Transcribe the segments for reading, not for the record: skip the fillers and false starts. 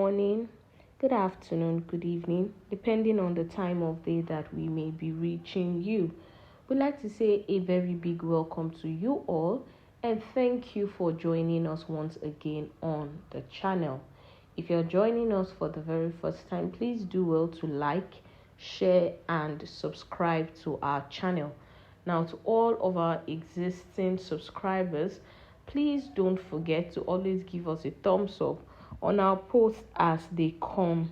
morning, good afternoon, good evening, depending on the time of day that we may be reaching you. We'd like to say a very big welcome to you all and thank you for joining us once again on the channel. If you're joining us for the very first time, please do well to like, share, and subscribe to our channel. Now, to all of our existing subscribers, please don't forget to always give us a thumbs up on our posts as they come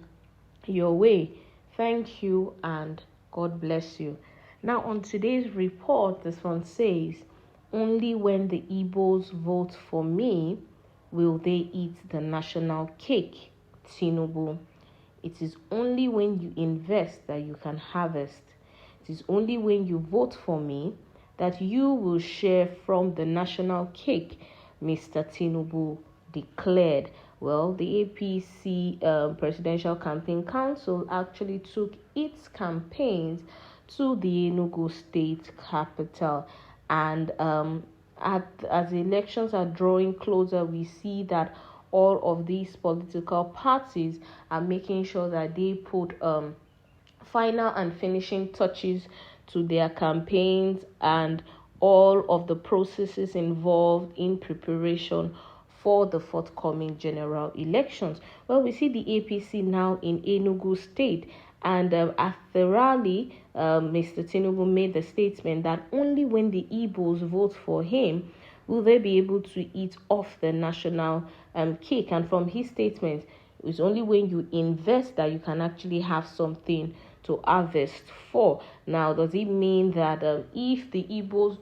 your way. Thank you and God bless you. Now, on today's report, this one says, only when the Igbo'S vote for me will they eat the national cake. Tinubu. It is only when you invest that you can harvest. It is only when you vote for me that you will share from the national cake, Mr. Tinubu declared. Well, the APC Presidential Campaign Council actually took its campaigns to the Enugu state capital. And as the elections are drawing closer, we see that all of these political parties are making sure that they put final and finishing touches to their campaigns and all of the processes involved in preparation for the forthcoming general elections. Well, we see the APC now in Enugu State, and at the rally, Mr. Tinubu made the statement that only when the Igbo'S vote for him will they be able to eat off the national cake. And from his statement, it's only when you invest that you can actually have something to harvest for. Now, does it mean that if the Igbo'S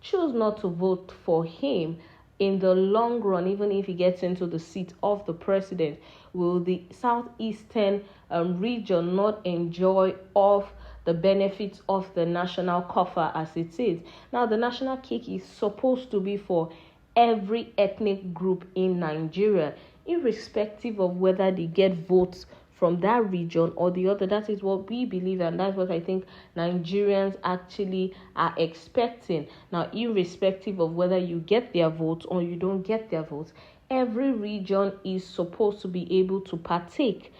choose not to vote for him, in the long run, even if he gets into the seat of the president, will the southeastern region not enjoy of the benefits of the national coffer as it is? Now, the national cake is supposed to be for every ethnic group in Nigeria, irrespective of whether they get votes from that region or the other. That is what we believe, and that's what I think Nigerians actually are expecting. Now, irrespective of whether you get their votes or you don't get their votes, every region is supposed to be able to partake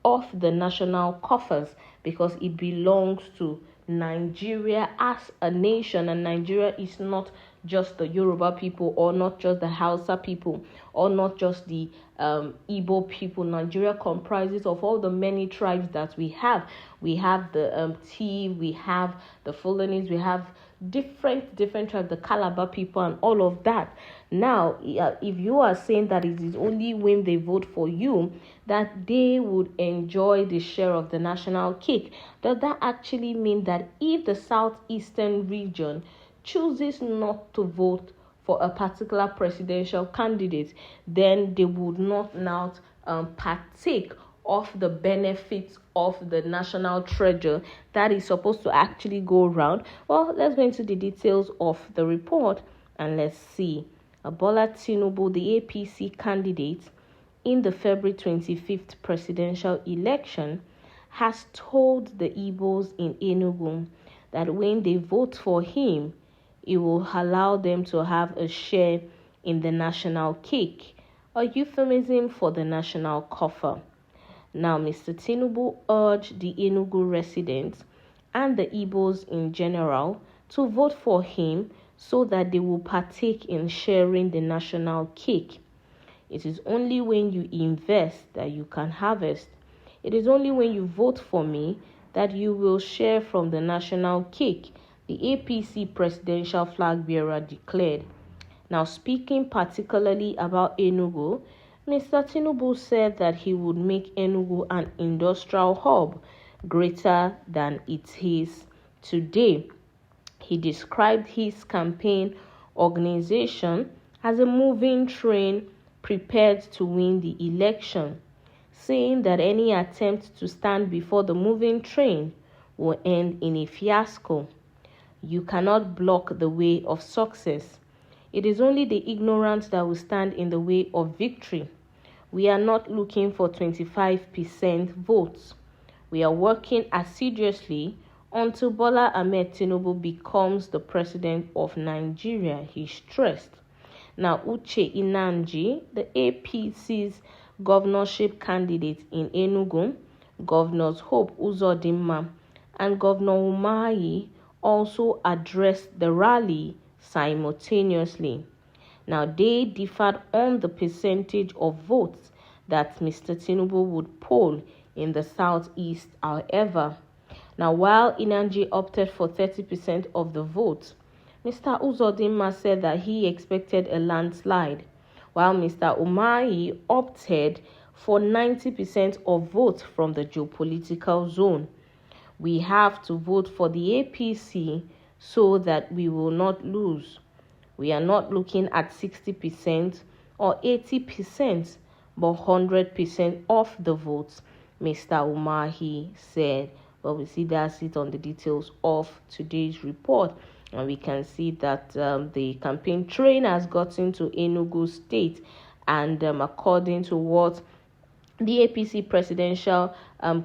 of the national coffers because it belongs to Nigeria as a nation, and Nigeria is not just the Yoruba people or not just the Hausa people or not just the Igbo people. Nigeria comprises of all the many tribes that we have. We have the Tiv, we have the Fulanis, we have different tribes, the Calabar people and all of that. Now, if you are saying that it is only when they vote for you that they would enjoy the share of the national cake, does that actually mean that if the southeastern region chooses not to vote for a particular presidential candidate, then they would not now partake of the benefits of the national treasure that is supposed to actually go around? Well, let's go into the details of the report and let's see. Bola Tinubu, the APC candidate in the February 25th presidential election, has told the Igbo'S in Enugu that when they vote for him, it will allow them to have a share in the national cake, a euphemism for the national coffer. Now, Mr. Tinubu urged the Enugu residents and the Igbo'S in general to vote for him so that they will partake in sharing the national cake. It is only when you invest that you can harvest. It is only when you vote for me that you will share from the national cake, the APC presidential flag bearer declared. Now, speaking particularly about Enugu, Mr. Tinubu said that he would make Enugu an industrial hub greater than it is today. He described his campaign organization as a moving train prepared to win the election, saying that any attempt to stand before the moving train will end in a fiasco. You cannot block the way of success. It is only the ignorant that will stand in the way of victory. We are not looking for 25% votes. We are working assiduously until Bola Ahmed Tinubu becomes the president of Nigeria, he stressed. Now, Uche Inanji, the APC's governorship candidates in Enugu, Governors Hope Uzodinma and Governor Umahi, also addressed the rally simultaneously. Now, they differed on the percentage of votes that Mr. Tinubu would poll in the southeast, however. Now, while Inanji opted for 30% of the vote, Mr. Uzodinma said that he expected a landslide, while Mr. Umahi opted for 90% of votes from the geopolitical zone. We have to vote for the APC so that we will not lose. We are not looking at 60% or 80%, but 100% of the votes, Mr. Umahi said. But we see that's it on the details of today's report. And we can see that the campaign train has gotten to Enugu State. And according to what the APC presidential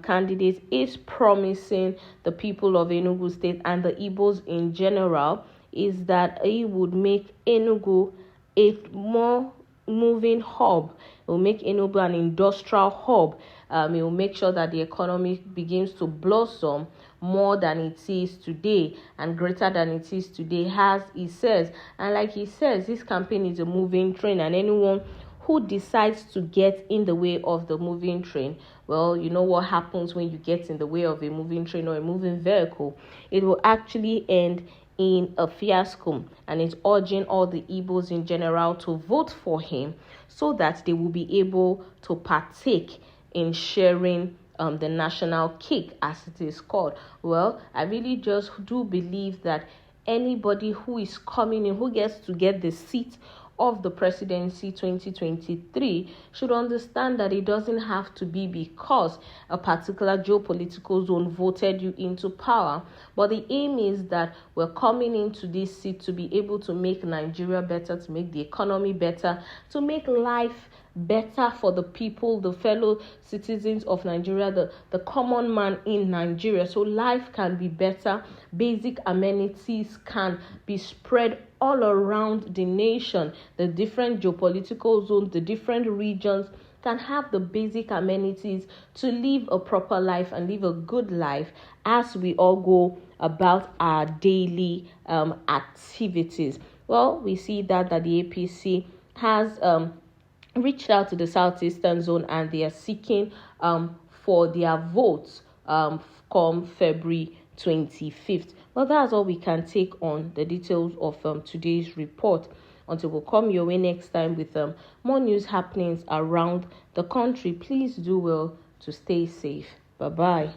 candidate is promising the people of Enugu State and the Igbo'S in general, is that he would make Enugu a more moving hub. It will make Enugu an industrial hub. It will make sure that the economy begins to blossom more than it is today and greater than it is today, as he says. And like he says, this campaign is a moving train, and anyone who decides to get in the way of the moving train, well, you know what happens when you get in the way of a moving train or a moving vehicle. It will actually end in a fiasco, and it's urging all the Igbo'S in general to vote for him so that they will be able to partake in sharing the national cake, as it is called. Well, I really just do believe that anybody who is coming in, who gets to get the seat of the presidency 2023, should understand that it doesn't have to be because a particular geopolitical zone voted you into power, but the aim is that we're coming into this seat to be able to make Nigeria better, to make the economy better, to make life better for the people, the fellow citizens of Nigeria, the common man in Nigeria, so life can be better, basic amenities can be spread all around the nation. The different geopolitical zones, the different regions can have the basic amenities to live a proper life and live a good life as we all go about our daily activities. Well, we see that the APC has reached out to the southeastern zone, and they are seeking for their votes come February 25th. Well, that's all we can take on the details of today's report. Until we'll come your way next time with more news happenings around the country, please do well to stay safe. Bye-bye.